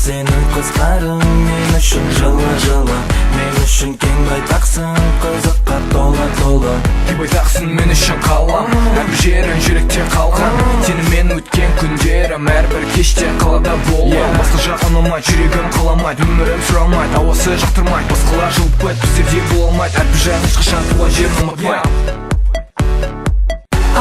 senin kızların men üçün жылы мен үшін кең байтақсың қызыққа тола кең байтақсың мен үшін қалам әрбір жерің жүректе қалған сенімен өткен күндерім әрбір кеште қалада болам басқа жақ ұнамайды жүрегім қаламайды өмірім сұралмайды ауасы жақтырмайды басқалар жылытпайды біздердей бола алмайды әрбір жан ешқашан туған жерін ұмытпайды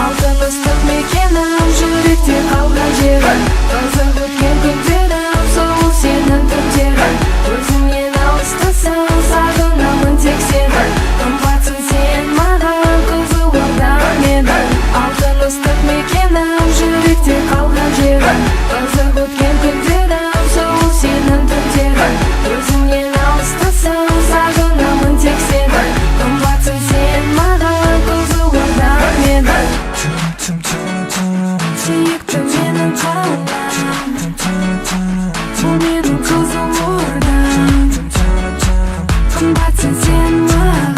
алтын ыстық мекенім жүректе қалған жерім қызық өткен күндерім сол сенің түндерің өзіңнен алыстасың сағынамын тек сені қымбатсың сен маған қызуыңнан менің алтын ыстық мекенім жүректе қалған жерім қызық өткен күндерім сол сенің түндерің өзіңнен алыстасың сағынамын тек сені қымбатсың сен маған қызуыңнан менің сүйікті менің қалам бұл менің қызыл ордам қымбатсың сен маған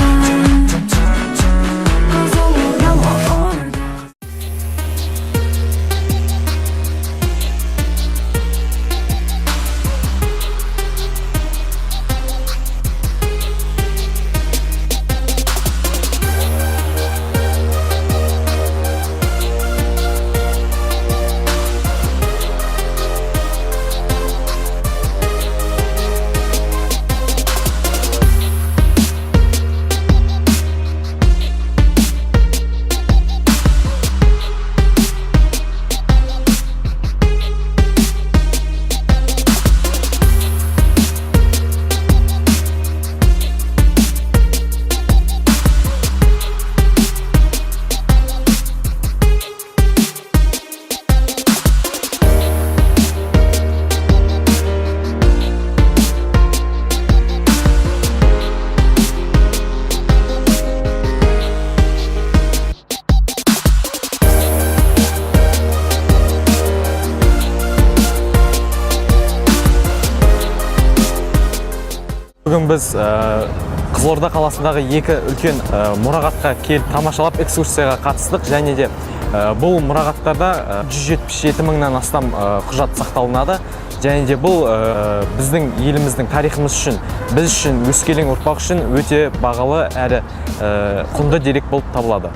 қызыл ордам Бүгін біз Қызылорда қаласындағы екі үлкен мұрағатқа келіп тамашалап экскурсияға қатыстық және де бұл мұрағаттарда 177 мыңнан астам құжат сақталынады және де бұл біздің еліміздің тарихымыз үшін, біз үшін, өскелең ұрпақ үшін өте бағалы әрі құнды дерек болып табылады.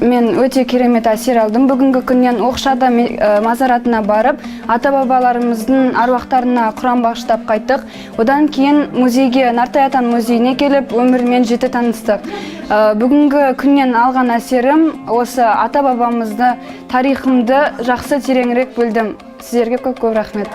Мен өте керемет әсер алдым. Бүгінгі күннен Оқшада мазаратына барып, ата-бабаларымыздың аруақтарына құран бағыштап қайттық. Одан кейін музейге, Нартай атаның музейіне келіп, өмірмен жіті таныстық. Бүгінгі күннен алған әсерім осы ата-бабамызды, тарихымды жақсы тереңірек білдім. Сіздерге көп-көп рахмет.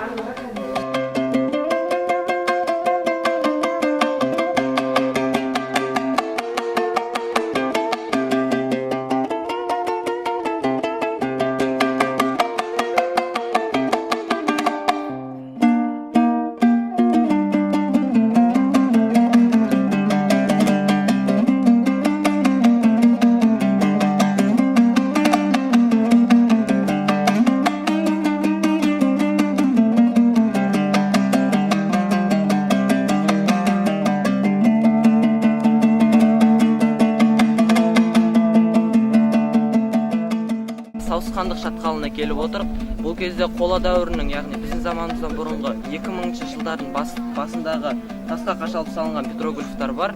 Саусқандық шатқалына келіп отырып, бұл кезде қола дәуірінің, яғни біздің заманымыздан бұрынғы 2000 жылдардың басындағы тасқа қашалып салынған петроглифтар бар.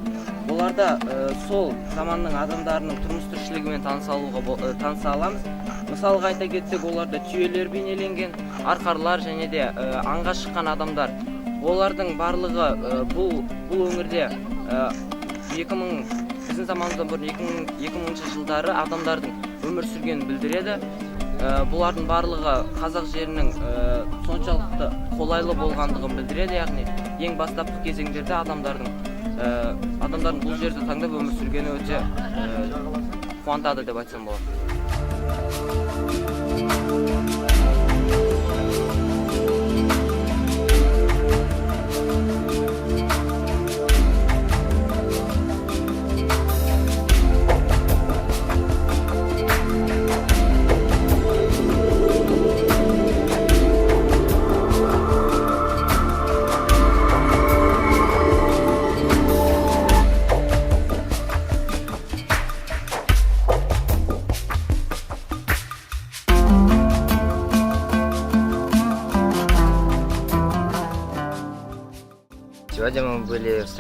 Оларда сол заманның адамдарының тұрмыс тіршілігімен таныса аламыз. Мысалға айта кетсек, оларда түйелер бейнеленген, арқарлар және де аңға шыққан адамдар. Олардың барлығы бұл өңірде біздің заманымыздан бұрын 2000 жылдары адамдардың өмір сүргенін білдіреді. Бұлардың барлығы қазақ жерінің соншалықты қолайлы болғандығын білдіреді, яғни ең бастапқы кезеңдерде адамдардың бұл жерді таңдап өмір сүргені өте қуантады деп айтсам болады.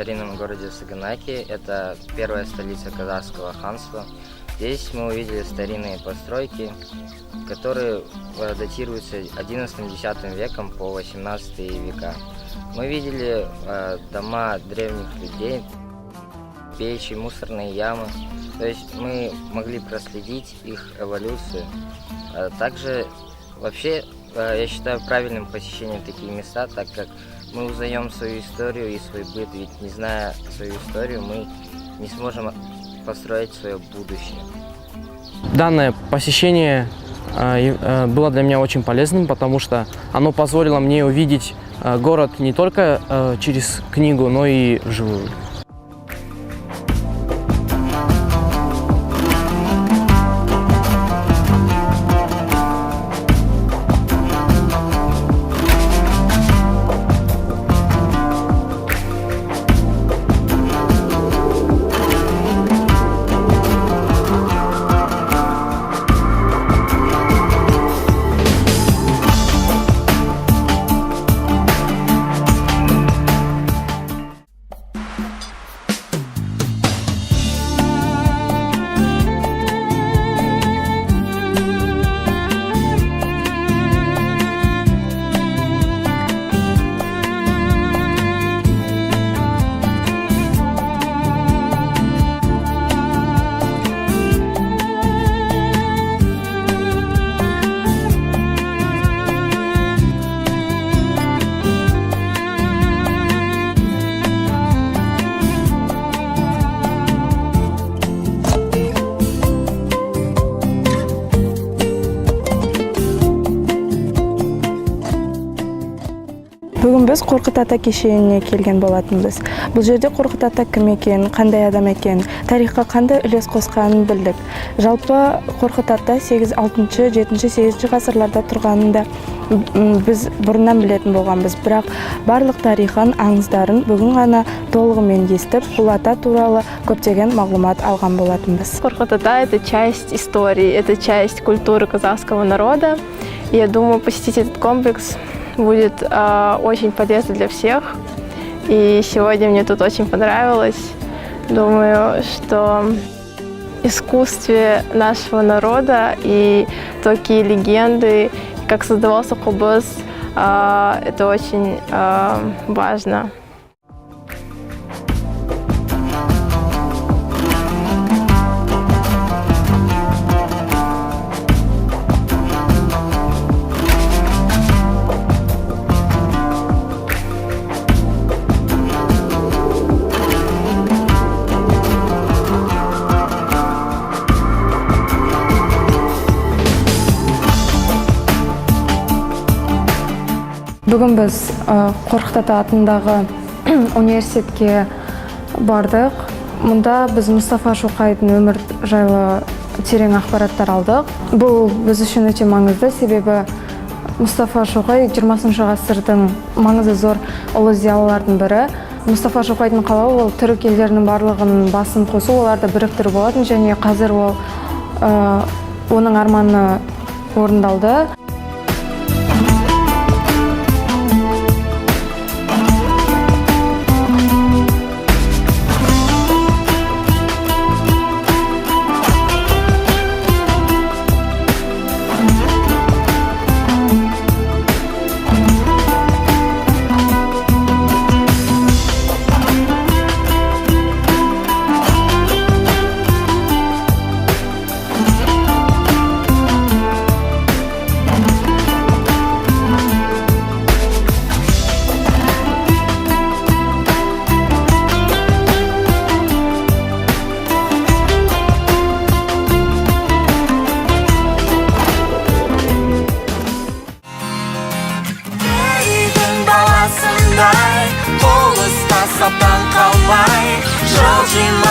старинном городе Саганаки. Это первая столица казахского ханства. Здесь мы увидели старинные постройки, которые датируются 11-10 веком по 18 века. Мы видели дома древних людей, печи, мусорные ямы. То есть мы могли проследить их эволюцию. Также вообще я считаю правильным посещением такие места, так как мы узнаем свою историю и свой быт. Ведь не зная свою историю, мы не сможем построить свое будущее. Данное посещение было для меня очень полезным, потому что оно позволило мне увидеть город не только через книгу, но и вживую. Бүгін біз Қорқыт ата кешеніне келген болатынбыз. Бұл жерде Қорқыт ата кім екен, қандай адам екен, тарихқа қандай үлес қосқанын білдік. Жалпы Қорқыт ата 6-7 ғасырларда тұрғанында біз бұрыннан білетін болғанбыз. Бірақ барлық тарихын, аңыздарын бүгін ғана толығымен естіп, бұл ата туралы көптеген мағлұмат алған болатынбыз. Қорқыт ата – это часть истории, это часть культуры казахского народа. Я думаю, посетить этот комплекс будет очень полезно для всех. И сегодня мне тут очень понравилось. Думаю, что искусстве нашего народа и такие легенды, как создавался кубыз, это очень важно. Бүгін біз Қорқыт ата атындағы университетке бардық. Мұнда біз Мұстафа Шоқайдың өмір жайлы терең ақпараттар алдық. Бұл біз үшін өте маңызды, себебі Мұстафа Шоқай 20 ғасырдың маңызы зор ұлы зиялылардың бірі. Мұстафа Шоқайдың қалауы ол түрік елдерінің барлығын басын қосу, оларды біріктіру болатын, және қазір ол оның арманы орындалды. Қол ұстасаптан қалмай жылжимай